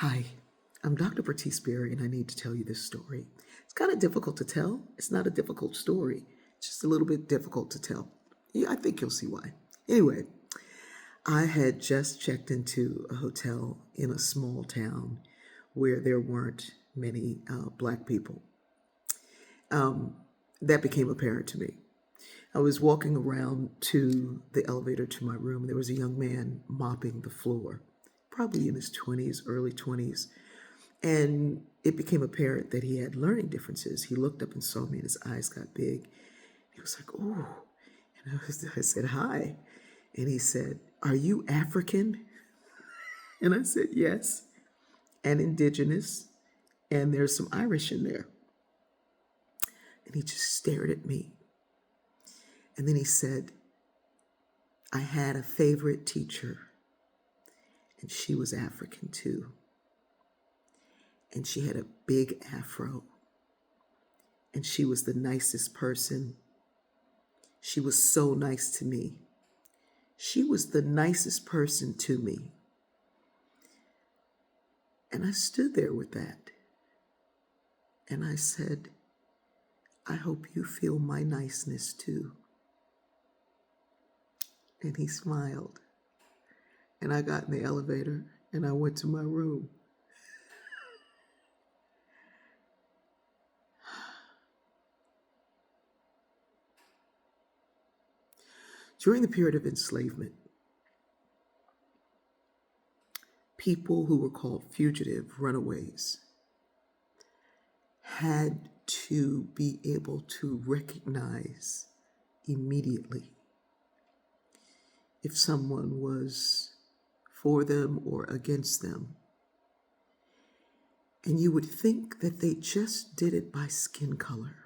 Hi, I'm Dr. Bertice Berry, and I need to tell you this story. It's kind of difficult to tell. It's not a difficult story, it's just a little bit difficult to tell. Yeah, I think you'll see why. Anyway, I had just checked into a hotel in a small town where there weren't many Black people. That became apparent to me. I was walking around to the elevator to my room. There was a young man mopping the floor, probably in his 20s, early 20s. And it became apparent that he had learning differences. He looked up and saw me, and his eyes got big. He was like, "Oh," and I said, "Hi," and he said, "Are you African?" And I said, "Yes, and indigenous, and there's some Irish in there." And he just stared at me, and then he said, "I had a favorite teacher, and she was African too, and she had a big afro, and she was the nicest person. She was so nice to me. She was the nicest person to me." And I stood there with that. And I said, "I hope you feel my niceness too." And he smiled. And I got in the elevator and I went to my room. During the period of enslavement, people who were called fugitive runaways had to be able to recognize immediately if someone was for them or against them. And you would think that they just did it by skin color,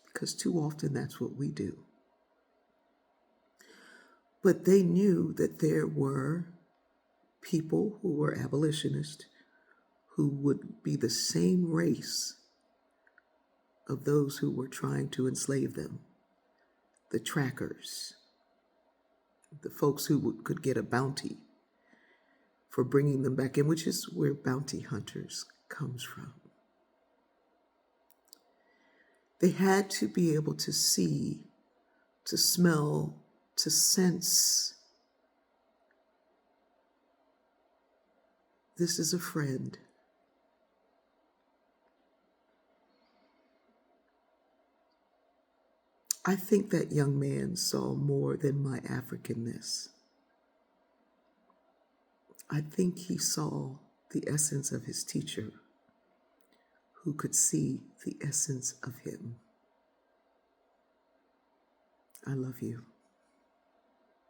because too often that's what we do. But they knew that there were people who were abolitionists who would be the same race of those who were trying to enslave them, the trackers, the folks who could get a bounty for bringing them back in, which is where bounty hunters comes from. They had to be able to see, to smell, to sense, this is a friend. I think that young man saw more than my Africanness. I think he saw the essence of his teacher, who could see the essence of him. I love you.